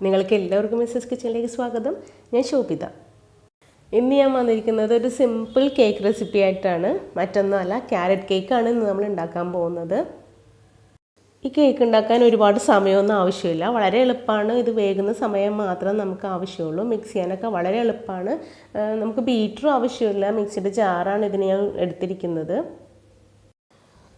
നിങ്ങൾക്ക് എല്ലാവർക്കും മിസ്സസ് കിച്ചണിലേക്ക് സ്വാഗതം. ഞാൻ ശോഭിത. ഇന്ന് ഞാൻ വന്നിരിക്കുന്നത് ഒരു സിമ്പിൾ കേക്ക് റെസിപ്പി ആയിട്ടാണ്. മറ്റൊന്നുമല്ല, ക്യാരറ്റ് കേക്കാണ് ഇന്ന് നമ്മൾ ഉണ്ടാക്കാൻ പോകുന്നത്. ഈ കേക്ക് ഉണ്ടാക്കാൻ ഒരുപാട് സമയമൊന്നും ആവശ്യമില്ല, വളരെ എളുപ്പമാണ്. ഇത് വേകുന്ന സമയം മാത്രം നമുക്ക് ആവശ്യമുള്ളൂ. മിക്സ് ചെയ്യാനൊക്കെ വളരെ എളുപ്പമാണ്. നമുക്ക് ബീറ്ററും ആവശ്യമില്ല, മിക്സിയുടെ ജാറാണ് ഇതിന് ഞാൻ എടുത്തിരിക്കുന്നത്.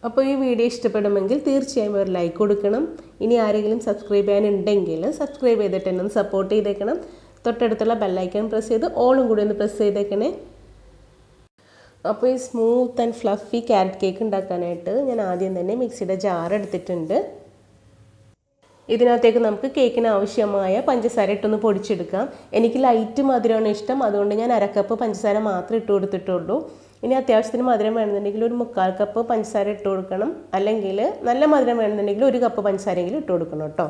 അപ്പോൾ ഈ വീഡിയോ ഇഷ്ടപ്പെടുമെങ്കിൽ തീർച്ചയായും ഒരു ലൈക്ക് കൊടുക്കണം. ഇനി ആരെങ്കിലും സബ്സ്ക്രൈബ് ചെയ്യാനുണ്ടെങ്കിൽ സബ്സ്ക്രൈബ് ചെയ്തിട്ട് എന്നെ ഒന്ന് സപ്പോർട്ട് ചെയ്തേക്കണം. തൊട്ടടുത്തുള്ള ബെല്ലൈക്കൺ പ്രസ് ചെയ്ത് ഓളും കൂടി ഒന്ന് പ്രസ് ചെയ്തേക്കണേ. അപ്പോൾ ഈ smooth and fluffy carrot cake ഉണ്ടാക്കാനായിട്ട് ഞാൻ ആദ്യം തന്നെ മിക്സിയുടെ ജാർ എടുത്തിട്ടുണ്ട്. ഇതിനകത്തേക്ക് നമുക്ക് കേക്കിന് ആവശ്യമായ പഞ്ചസാര ഇട്ടൊന്ന് പൊടിച്ചെടുക്കാം. എനിക്ക് ലൈറ്റ് മധുരമാണ് ഇഷ്ടം, അതുകൊണ്ട് ഞാൻ അരക്കപ്പ് പഞ്ചസാര മാത്രമേ ഇട്ട് കൊടുത്തിട്ടുള്ളൂ. ഇനി അത്യാവശ്യത്തിന് മധുരം വേണമെന്നുണ്ടെങ്കിൽ ഒരു 3/4 കപ്പ് പഞ്ചസാര ഇട്ട് കൊടുക്കണം, അല്ലെങ്കിൽ നല്ല മധുരം വേണമെന്നുണ്ടെങ്കിൽ 1 കപ്പ് പഞ്ചസാരയെങ്കിലും ഇട്ട് കൊടുക്കണം കേട്ടോ.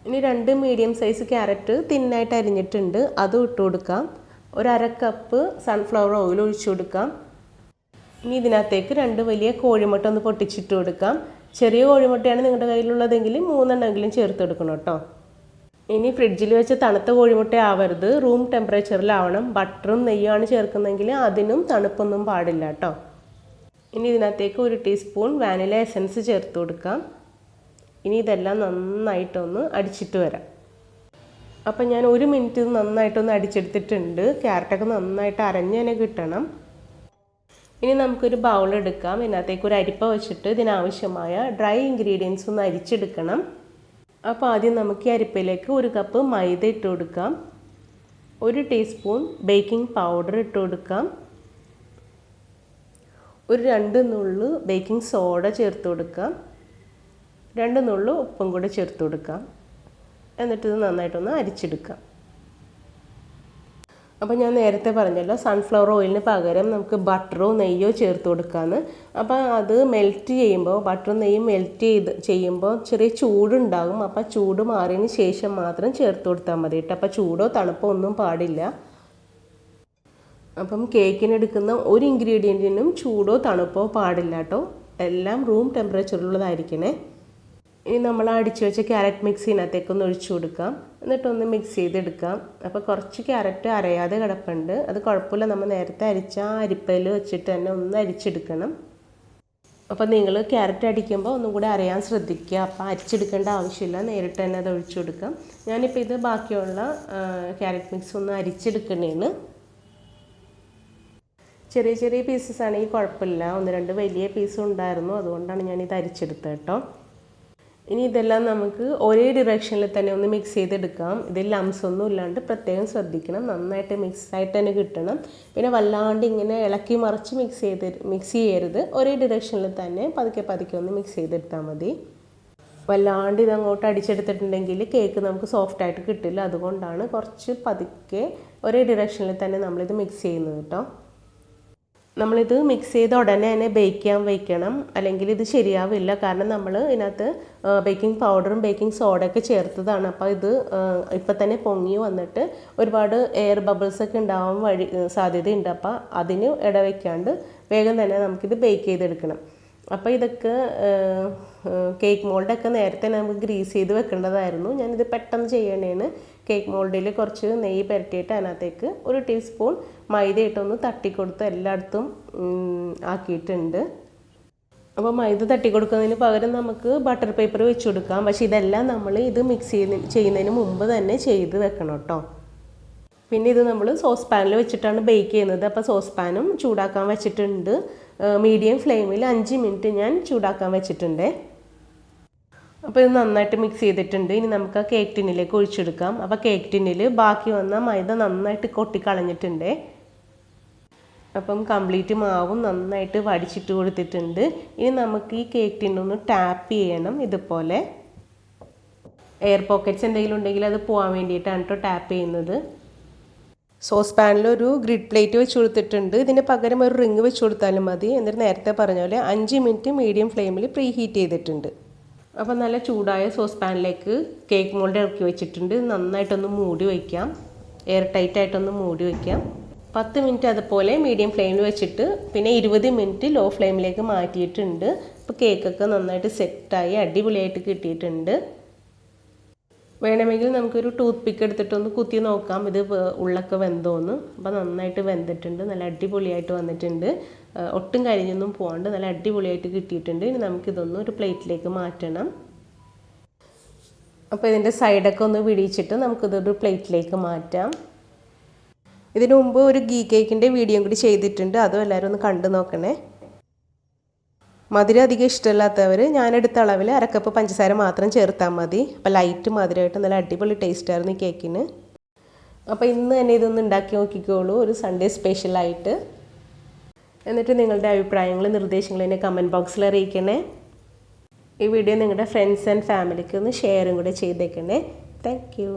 ഇനി 2 മീഡിയം സൈസ് ക്യാരറ്റ് തിന്നായിട്ട് അരിഞ്ഞിട്ടുണ്ട്, അതും ഇട്ട് കൊടുക്കാം. 1/2 കപ്പ് സൺഫ്ലവർ ഓയിൽ ഒഴിച്ചു കൊടുക്കാം. ഇനി ഇതിനകത്തേക്ക് 2 വലിയ കോഴിമുട്ട ഒന്ന് പൊട്ടിച്ചിട്ട് കൊടുക്കാം. ചെറിയ കോഴിമുട്ടയാണ് നിങ്ങളുടെ കയ്യിലുള്ളതെങ്കിൽ 3 എണ്ണമെങ്കിലും ചേർത്ത് കൊടുക്കണം കേട്ടോ. ഇനി ഫ്രിഡ്ജിൽ വെച്ച് തണുത്ത കോഴിമുട്ട ആവരുത്, റൂം ടെമ്പറേച്ചറിലാവണം. ബട്ടറും നെയ്യുമാണ് ചേർക്കുന്നതെങ്കിൽ അതിനും തണുപ്പൊന്നും പാടില്ല കേട്ടോ. ഇനി ഇതിനകത്തേക്ക് 1 ടീസ്പൂൺ വാനില എസൻസ് ചേർത്ത് കൊടുക്കാം. ഇനി ഇതെല്ലാം നന്നായിട്ടൊന്ന് അടിച്ചിട്ട് വരാം. അപ്പം ഞാൻ 1 മിനിറ്റ് നന്നായിട്ടൊന്ന് അടിച്ചെടുത്തിട്ടുണ്ട്. ക്യാരറ്റൊക്കെ നന്നായിട്ട് അരഞ്ഞ് തന്നെ കിട്ടണം. ഇനി നമുക്കൊരു ബൗൾ എടുക്കാം. ഇതിനകത്തേക്ക് ഒരു അരിപ്പ വെച്ചിട്ട് ഇതിനാവശ്യമായ ഡ്രൈ ഇൻഗ്രീഡിയൻസ് ഒന്ന് അരിച്ചെടുക്കണം. അപ്പോൾ ആദ്യം നമുക്ക് ഈ അരിപ്പയിലേക്ക് 1 കപ്പ് മൈദ ഇട്ട് കൊടുക്കാം. 1 ടീസ്പൂൺ ബേക്കിംഗ് പൗഡർ ഇട്ട് കൊടുക്കാം. ഒരു 2 നുള്ളു ബേക്കിംഗ് സോഡ ചേർത്ത് കൊടുക്കാം. 2 നുള്ളു ഉപ്പും കൂടെ ചേർത്ത് കൊടുക്കാം. എന്നിട്ട് ഇത് നന്നായിട്ടൊന്ന് അരിച്ചെടുക്കാം. അപ്പോൾ ഞാൻ നേരത്തെ പറഞ്ഞല്ലോ, സൺഫ്ലവർ ഓയിലിന് പകരം നമുക്ക് ബട്ടറോ നെയ്യോ ചേർത്ത് കൊടുക്കാമെന്ന്. അപ്പോൾ അത് മെൽറ്റ് ചെയ്യുമ്പോൾ, ബട്ടറും നെയ്യും മെൽറ്റ് ചെയ്യുമ്പോൾ ചെറിയ ചൂടുണ്ടാകും. അപ്പോൾ ചൂട് മാറിയതിന് ശേഷം മാത്രം ചേർത്ത് കൊടുത്താൽ മതി കേട്ടോ. അപ്പോൾ ചൂടോ തണുപ്പോ ഒന്നും പാടില്ല. അപ്പം കേക്കിന് എടുക്കുന്ന ഒരു ഇൻഗ്രീഡിയൻറ്റിനും ചൂടോ തണുപ്പോ പാടില്ല കേട്ടോ. എല്ലാം റൂം ടെമ്പറേച്ചറിലുള്ളതായിരിക്കണേ. ഇനി നമ്മൾ അടിച്ചു വെച്ച ക്യാരറ്റ് മിക്സിനകത്തേക്കൊന്ന് ഒഴിച്ചു കൊടുക്കാം. എന്നിട്ടൊന്ന് മിക്സ് ചെയ്തെടുക്കാം. അപ്പോൾ കുറച്ച് ക്യാരറ്റ് അരയാതെ കിടപ്പുണ്ട്, അത് കുഴപ്പമില്ല. നമ്മൾ നേരത്തെ അരിച്ച അരിപ്പയിൽ വെച്ചിട്ട് തന്നെ ഒന്ന് അരിച്ചെടുക്കണം. അപ്പോൾ നിങ്ങൾ ക്യാരറ്റ് അടിക്കുമ്പോൾ ഒന്നും കൂടി അരയാൻ ശ്രദ്ധിക്കുക. അപ്പോൾ അരിച്ചെടുക്കേണ്ട ആവശ്യമില്ല, നേരിട്ട് തന്നെ അത് ഒഴിച്ചു കൊടുക്കാം. ഞാനിപ്പോൾ ഇത് ബാക്കിയുള്ള ക്യാരറ്റ് മിക്സ് ഒന്ന് അരിച്ചെടുക്കണേന്ന്. ചെറിയ ചെറിയ പീസസ് ആണെങ്കിൽ കുഴപ്പമില്ല, 1-2 വലിയ പീസും ഉണ്ടായിരുന്നു, അതുകൊണ്ടാണ് ഞാനിത് അരിച്ചെടുത്തത് കേട്ടോ. ഇനി ഇതെല്ലാം നമുക്ക് ഒരേ ഡിറക്ഷനിൽ തന്നെ ഒന്ന് മിക്സ് ചെയ്തെടുക്കാം. ഇതിൽ ലംസ് ഒന്നും ഇല്ലാണ്ട് പ്രത്യേകം ശ്രദ്ധിക്കണം. നന്നായിട്ട് മിക്സായിട്ട് തന്നെ കിട്ടണം. പിന്നെ വല്ലാണ്ട് ഇങ്ങനെ ഇളക്കി മറിച്ച് മിക്സ് ചെയ്യരുത്. ഒരേ ഡിറക്ഷനിൽ തന്നെ പതുക്കെ പതുക്കെ ഒന്ന് മിക്സ് ചെയ്തെടുത്താൽ മതി. വല്ലാണ്ട് ഇതങ്ങോട്ട് അടിച്ചെടുത്തിട്ടുണ്ടെങ്കിൽ കേക്ക് നമുക്ക് സോഫ്റ്റായിട്ട് കിട്ടില്ല. അതുകൊണ്ടാണ് കുറച്ച് പതുക്കെ ഒരേ ഡിറക്ഷനിൽ തന്നെ നമ്മളിത് മിക്സ് ചെയ്യുന്നത് കേട്ടോ. നമ്മളിത് മിക്സ് ചെയ്ത ഉടനെ തന്നെ ബേക്ക് ചെയ്യാൻ വയ്ക്കണം, അല്ലെങ്കിൽ ഇത് ശരിയാവില്ല. കാരണം നമ്മൾ ഇതിനകത്ത് ബേക്കിംഗ് പൗഡറും ബേക്കിംഗ് സോഡയൊക്കെ ചേർത്തതാണ്. അപ്പോൾ ഇത് ഇപ്പം തന്നെ പൊങ്ങി വന്നിട്ട് ഒരുപാട് എയർ ബബിൾസൊക്കെ ഉണ്ടാവാൻ സാധ്യതയുണ്ട്. അപ്പോൾ അതിന് ഇടവയ്ക്കാണ്ട് വേഗം തന്നെ നമുക്കിത് ബേക്ക് ചെയ്തെടുക്കണം. അപ്പോൾ ഇതൊക്കെ കേക്ക് മോൾഡൊക്കെ നേരത്തെ നമുക്ക് ഗ്രീസ് ചെയ്ത് വെക്കേണ്ടതായിരുന്നു. ഞാനിത് പെട്ടെന്ന് ചെയ്യണേന്ന് കേക്ക് മോൾഡിൽ കുറച്ച് നെയ്യ് പുരട്ടിയിട്ട് അതിനകത്തേക്ക് 1 ടീസ്പൂൺ മൈദ ഇട്ടൊന്ന് തട്ടിക്കൊടുത്ത് എല്ലായിടത്തും ആക്കിയിട്ടുണ്ട്. അപ്പോൾ മൈദ തട്ടിക്കൊടുക്കുന്നതിന് പകരം നമുക്ക് ബട്ടർ പേപ്പർ വെച്ച് കൊടുക്കാം. പക്ഷേ ഇതെല്ലാം നമ്മൾ ഇത് മിക്സ് ചെയ്യുന്നതിന് മുമ്പ് തന്നെ ചെയ്ത് വെക്കണം കേട്ടോ. പിന്നെ ഇത് നമ്മൾ സോസ് പാനിൽ വെച്ചിട്ടാണ് ബേക്ക് ചെയ്യുന്നത്. അപ്പോൾ സോസ് പാനും ചൂടാക്കാൻ വെച്ചിട്ടുണ്ട്. മീഡിയം ഫ്ലെയിമിൽ 5 മിനിറ്റ് ഞാൻ ചൂടാക്കാൻ വെച്ചിട്ടുണ്ട്. അപ്പോൾ ഇത് നന്നായിട്ട് മിക്സ് ചെയ്തിട്ടുണ്ട്. ഇനി നമുക്ക് ആ കേക്ക് ടിന്നിലേക്ക് ഒഴിച്ചെടുക്കാം. അപ്പോൾ കേക്ക് ടിന്നിൽ ബാക്കി വന്ന മൈദ നന്നായിട്ട് കൊട്ടിക്കളഞ്ഞിട്ടുണ്ട്. അപ്പം കംപ്ലീറ്റ് മാവും നന്നായിട്ട് വടിച്ചിട്ട് കൊടുത്തിട്ടുണ്ട്. ഇനി നമുക്ക് ഈ കേക്ക് ടിന്നൊന്ന് ടാപ്പ് ചെയ്യണം. ഇതുപോലെ എയർ പോക്കറ്റ്സ് എന്തെങ്കിലും ഉണ്ടെങ്കിൽ അത് പോകാൻ വേണ്ടിയിട്ടാണ് കേട്ടോ ടാപ്പ് ചെയ്യുന്നത്. സോസ് പാനിലൊരു ഗ്രിഡ് പ്ലേറ്റ് വെച്ച് കൊടുത്തിട്ടുണ്ട്. ഇതിന് പകരം ഒരു റിങ് വെച്ച് കൊടുത്താലും മതി. എന്നിട്ട് നേരത്തെ പറഞ്ഞ പോലെ 5 മിനിറ്റ് മീഡിയം ഫ്ലെയിമിൽ പ്രീ ഹീറ്റ് ചെയ്തിട്ടുണ്ട്. അപ്പോൾ നല്ല ചൂടായ സോസ് പാനിലേക്ക് കേക്ക് മോൾഡ് ഇറക്കി വെച്ചിട്ടുണ്ട്. നന്നായിട്ടൊന്ന് മൂടി വയ്ക്കാം, എയർ ടൈറ്റായിട്ടൊന്ന് മൂടി വയ്ക്കാം. 10 മിനിറ്റ് അതുപോലെ മീഡിയം ഫ്ലെയിമിൽ വെച്ചിട്ട് പിന്നെ 20 മിനിറ്റ് ലോ ഫ്ലെയിമിലേക്ക് മാറ്റിയിട്ടുണ്ട്. അപ്പോൾ കേക്കൊക്കെ നന്നായിട്ട് സെറ്റായി അടിപൊളിയായിട്ട് കിട്ടിയിട്ടുണ്ട്. വേണമെങ്കിൽ നമുക്കൊരു ടൂത്ത് പിക്ക് എടുത്തിട്ടൊന്ന് കുത്തി നോക്കാം ഇത് ഉള്ളൊക്കെ വെന്തോന്ന്. അപ്പോൾ നന്നായിട്ട് വെന്തിട്ടുണ്ട്, നല്ല അടിപൊളിയായിട്ട് വന്നിട്ടുണ്ട്. ഒട്ടും കരിഞ്ഞൊന്നും പോകാണ്ട് നല്ല അടിപൊളിയായിട്ട് കിട്ടിയിട്ടുണ്ട്. ഇനി നമുക്കിതൊന്ന് ഒരു പ്ലേറ്റിലേക്ക് മാറ്റണം. അപ്പോൾ ഇതിൻ്റെ സൈഡൊക്കെ ഒന്ന് വിടിയിച്ചിട്ട് നമുക്കിതൊരു പ്ലേറ്റിലേക്ക് മാറ്റാം. ഇതിനു മുമ്പ് ഒരു ഗീ കേക്കിൻ്റെ വീഡിയോ കൂടി ചെയ്തിട്ടുണ്ട്, അതും എല്ലാവരും ഒന്ന് കണ്ടു നോക്കണേ. മധുരം അധികം ഇഷ്ടമില്ലാത്തവർ ഞാനെടുത്ത അളവിൽ അരക്കപ്പ് പഞ്ചസാര മാത്രം ചേർത്താൽ മതി. അപ്പോൾ ലൈറ്റ് മധുരമായിട്ട് നല്ല അടിപൊളി ടേസ്റ്റായിരുന്നു ഈ കേക്കിന്. അപ്പോൾ ഇന്ന് തന്നെ ഇതൊന്ന് ഉണ്ടാക്കി നോക്കിക്കോളൂ, ഒരു സൺഡേ സ്പെഷ്യലായിട്ട്. എന്നിട്ട് നിങ്ങളുടെ അഭിപ്രായങ്ങൾ നിർദ്ദേശങ്ങൾ എന്നെ കമൻറ്റ് ബോക്സിൽ അറിയിക്കണേ. ഈ വീഡിയോ നിങ്ങളുടെ ഫ്രണ്ട്സ് ആൻഡ് ഫാമിലിക്ക് ഒന്ന് ഷെയറും കൂടെ ചെയ്തേക്കണേ. Thank you.